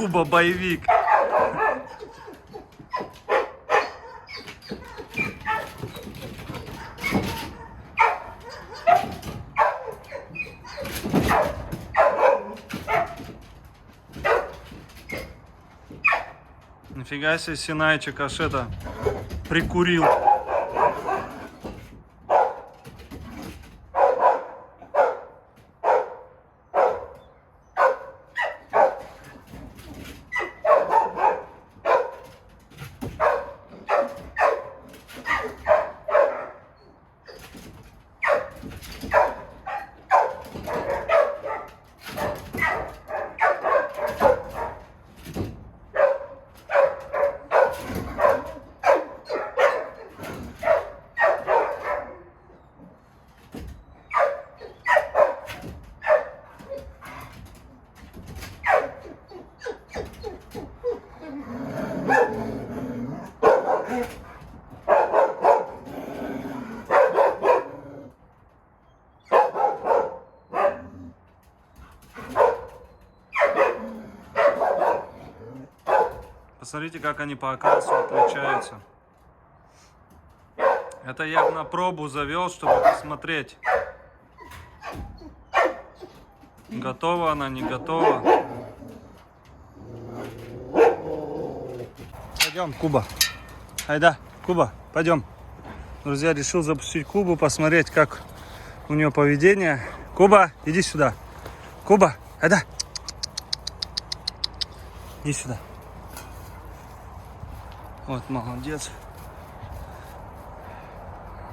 Куба боевик. Нифига себе, Синайчик аж это прикурил. Посмотрите, как они по окрасу отличаются. Это я на пробу завел, чтобы посмотреть, готова она, не готова. Пойдем, Куба. Айда, Куба, пойдем. Друзья, решил запустить Кубу, посмотреть, как у нее поведение. Куба, иди сюда. Куба, айда. Иди сюда. Вот, молодец.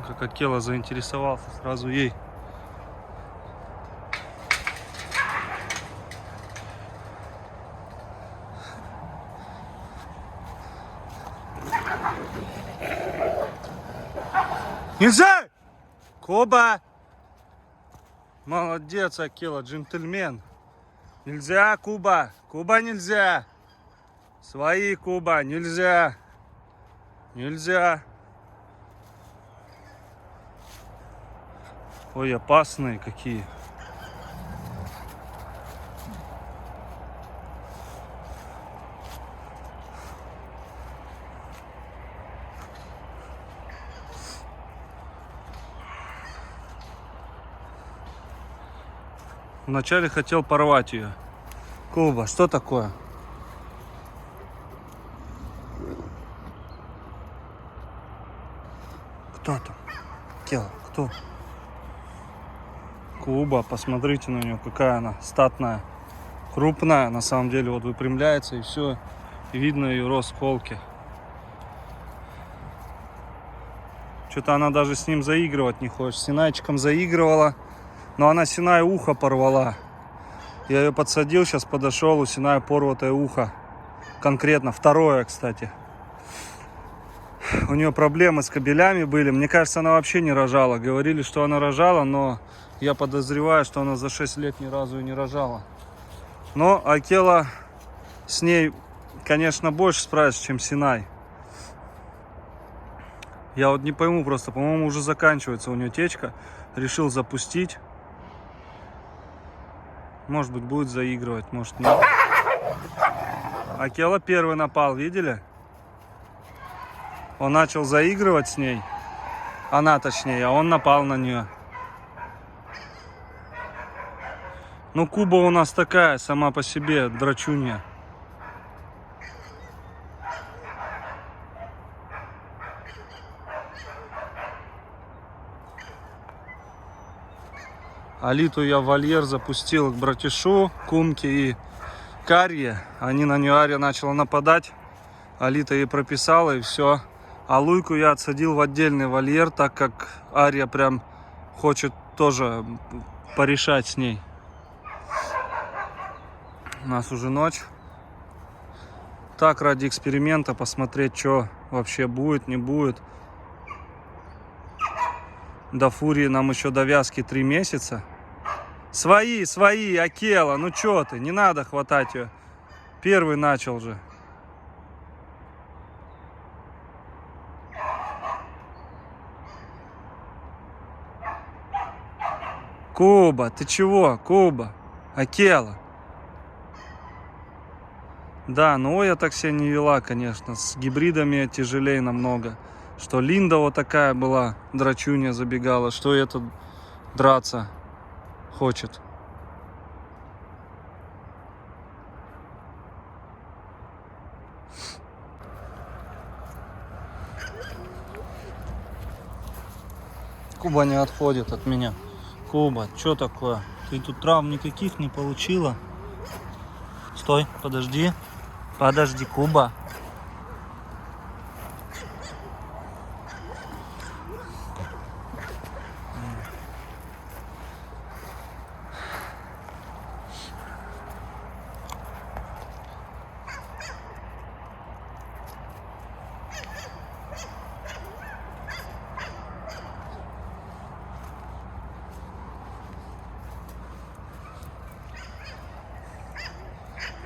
Как Акела заинтересовался, сразу ей. Нельзя! Куба! Молодец, Акела, джентльмен. Нельзя, Куба! Куба, нельзя! Свои, Куба, нельзя! Нельзя! Ой, опасные какие. Вначале хотел порвать ее. Куба, что такое? Кто там? Кела, кто? Куба, посмотрите на нее, какая она статная, крупная, на самом деле, вот выпрямляется и все, и видно ее рост в холке. Что-то она даже с ним заигрывать не хочет. С Синайчиком заигрывала, но она Синай ухо порвала. Я ее подсадил, сейчас подошел, у Синая порватое ухо. Конкретно, второе, кстати. У нее проблемы с кабелями были. Мне кажется, она вообще не рожала. Говорили, что она рожала, но я подозреваю, что она за 6 лет ни разу и не рожала. Но Акела с ней, конечно, больше справится, чем Синай. Я вот не пойму просто, по-моему, уже заканчивается у нее течка. Решил запустить. Может быть, будет заигрывать, может нет. Акела первый напал, видели? Он начал заигрывать с ней. Она точнее, а он напал на нее. Ну, Куба у нас такая, сама по себе, драчунья. Алиту я в вольер запустил к братишу, Кумке и Карье. Они на нее, Ария начала нападать. Алита ей прописала и все. А Луйку я отсадил в отдельный вольер, так как Ария прям хочет тоже порешать с ней. У нас уже ночь. Так, ради эксперимента посмотреть, что вообще будет, не будет. До фурии нам еще до вязки 3 месяца. Свои, Акела, ну что ты, не надо хватать ее. Первый начал же. Куба, ты чего, Куба? Акела. Да, но я так себя не вела, конечно. С гибридами тяжелее намного. Что Линда вот такая была, драчунья забегала, что этот драться хочет. Куба не отходит от меня. Куба, что такое? Ты тут травм никаких не получила? Стой, подожди. Подожди, Куба.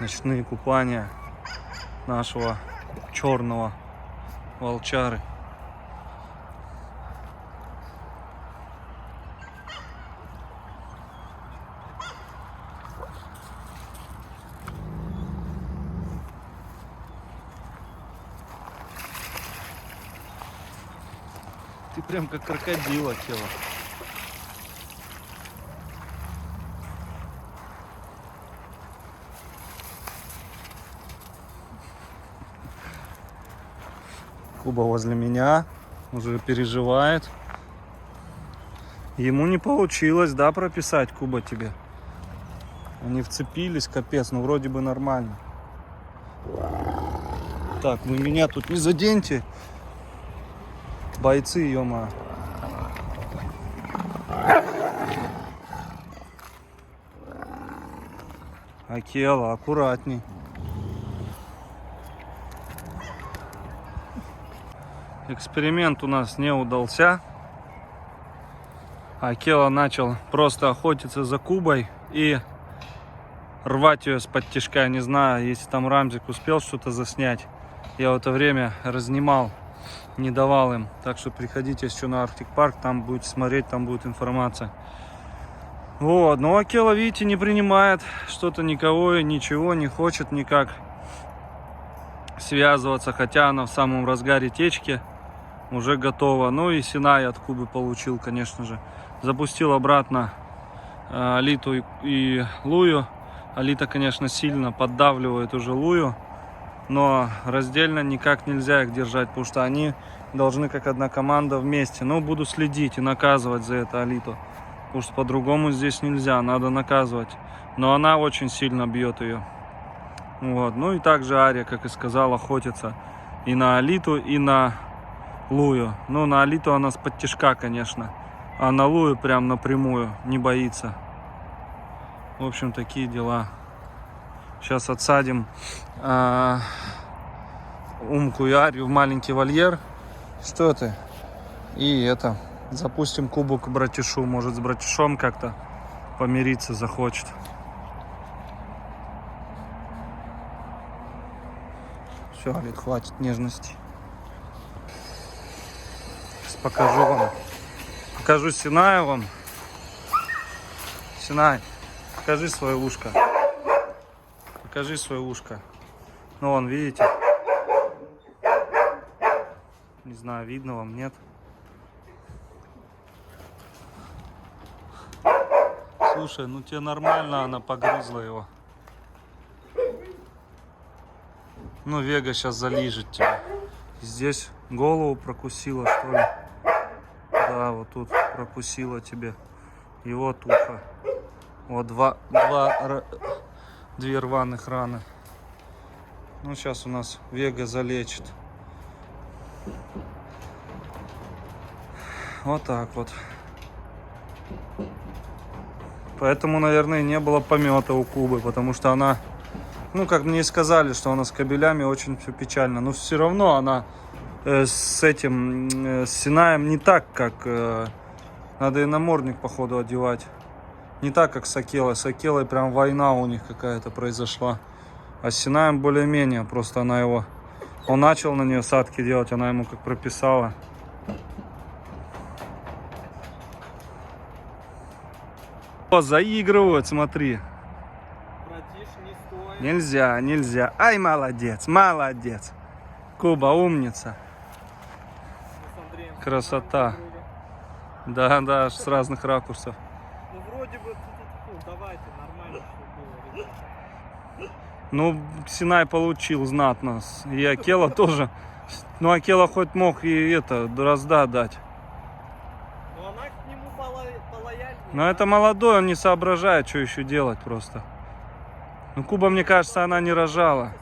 Ночные купания нашего черного волчары. Ты прям как крокодил, Акела. Куба возле меня, уже переживает. Ему не получилось, да, прописать, Куба, тебе? Они вцепились, капец, ну вроде бы нормально. Так, вы меня тут не заденьте. Бойцы, ё-моё. Акела, аккуратней. Эксперимент у нас не удался. Акела начал просто охотиться за Кубой и рвать ее с-под тишка. Не знаю, если там Рамзик успел что-то заснять. Я в это время разнимал, не давал им. Так что приходите еще на Arctic Park, там будете смотреть, там будет информация. Вот, но Акела, видите, не принимает что-то никого и ничего, не хочет никак связываться, хотя она в самом разгаре течки уже готова. Ну и Синай от Кубы получил, конечно же. Запустил обратно Алиту и Лую. Алита, конечно, сильно поддавливает уже Лую, но раздельно никак нельзя их держать, потому что они должны как одна команда вместе. Но буду следить и наказывать за это Алиту, потому что по-другому здесь нельзя, надо наказывать. Но она очень сильно бьет ее. Вот. Ну и также Ария, как и сказал, охотится и на Алиту, и на Лую. Ну, на Алиту она с-под тишка, конечно, а на Лую прям напрямую, не боится. В общем, такие дела. Сейчас отсадим Умку и Арию в маленький вольер. Что ты? И это, запустим Кубу к братишу. Может, с братишом как-то помириться захочет. Все, Алит, хватит нежности. Сейчас покажу вам. Покажу Синаю вам. Синай, покажи свое ушко. Покажи свое ушко. Ну, вон, видите? Не знаю, видно вам, нет? Слушай, ну тебе нормально, она погрызла его. Ну, Вега сейчас залижет тебя. Здесь голову прокусила, что ли? Да, вот тут прокусила тебе. И вот ухо. Вот две рваных раны. Ну, сейчас у нас Вега залечит. Вот так вот. Поэтому, наверное, не было помета у Кубы, потому что она, ну, как мне и сказали, что она с кабелями очень все печально. Но все равно она с этим, с Синаем не так, как... надо и намордник, походу, одевать. Не так, как с Акелой. С Акелой прям война у них какая-то произошла. А с Синаем более-менее. Просто она его... Он начал на нее садки делать, она ему как прописала. О, заигрывают, смотри. Братиш, не стой. Нельзя, нельзя. Ай, молодец, молодец. Куба, умница. Красота. Да, да, аж с разных ракурсов. Ну вроде бы, давайте, нормально все было, ребята. Ну, Синай получил знатно. И Акела тоже. Ну, Акела хоть мог и это, Дрозда дать. Но она к нему полояльнее. Но это молодой, он не соображает, что еще делать просто. Ну, Куба, мне кажется, она не рожала.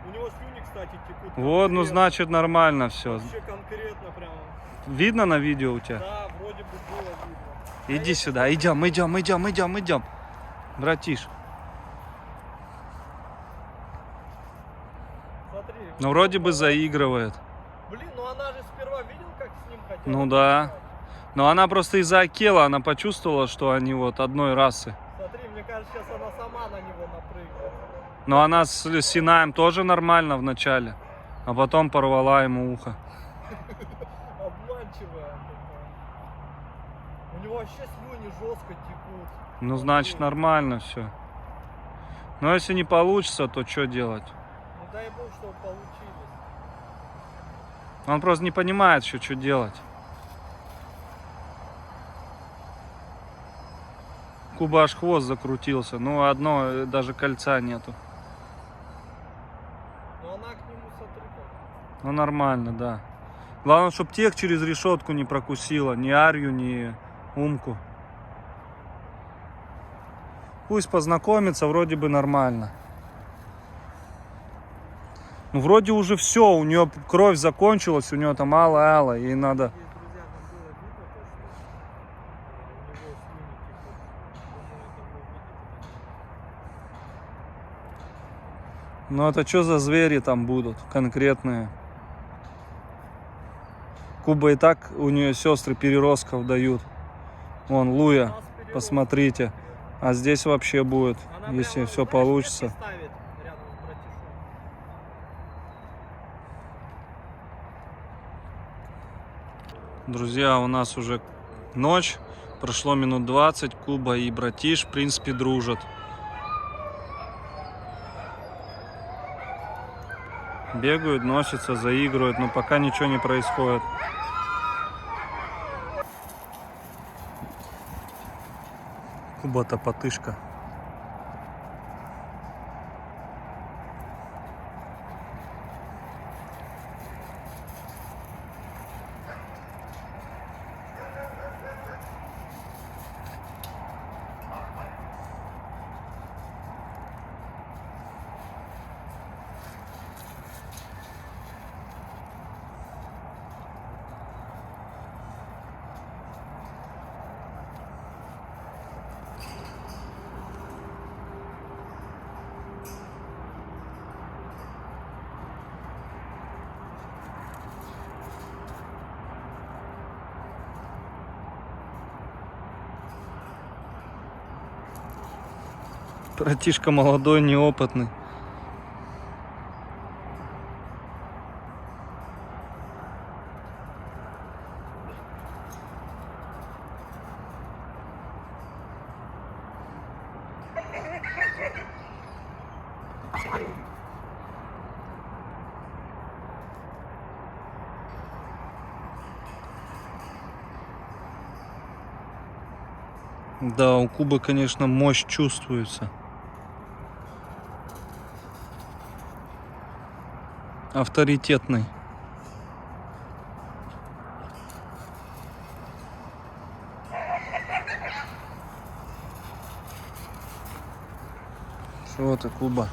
У него слюни, кстати, текут. Вот, ну, значит, нормально все. Вообще конкретно прям. Видно на видео у тебя? Да, вроде бы было видно. Иди сюда, идем, идем, идем, идем, идем. Братиш. Смотри. Ну, вроде бы заигрывает. Блин, ну она же сперва видел, как с ним хотела. Ну да. Но она просто из-за Акела, она почувствовала, что они вот одной расы. Смотри, мне кажется, сейчас она сама на него напрыгнет. Но она с Синаем тоже нормально вначале, а потом порвала ему ухо. Обманчивая. У него вообще слюни жестко текут. Ну, значит, нормально все. Но если не получится, то что делать? Ну дай бог, чтобы получилось. Он просто не понимает еще, что делать. Куба аж хвост закрутился. Ну, одно, даже кольца нету. Но она к нему сотрыкала. Ну, нормально, да. Главное, чтобы тех через решетку не прокусила. Ни Арью, ни Умку. Пусть познакомится, вроде бы нормально. Ну, вроде уже все, у нее кровь закончилась, у нее там ала-ала, ей надо... Здесь, друзья, там было видно то, что у него слюни текут. Думаю, это вы увидите. Ну, это что за звери там будут конкретные? Куба и так, у нее сестры переростков дают. Вон, Луя, посмотрите. А здесь вообще будет, Она если прямо, все знаешь, получится. метки ставит рядом с братишом. Друзья, у нас уже ночь, прошло минут 20, Куба и братиш, в принципе, дружат. Бегают, носятся, заигрывают, но пока ничего не происходит. Куба-то потышка. Братишка молодой, неопытный. Да, у Кубы, конечно, мощь чувствуется. Авторитетный. Что ты, Куба?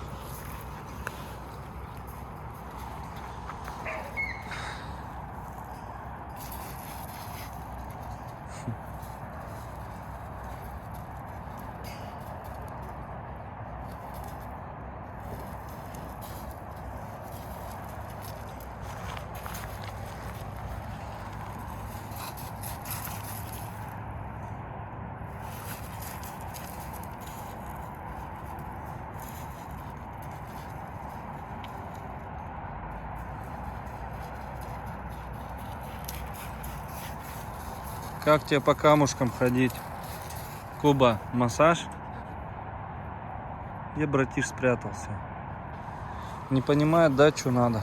Как тебе по камушкам ходить? Куба, массаж? Где братиш спрятался? Не понимает, да, что надо.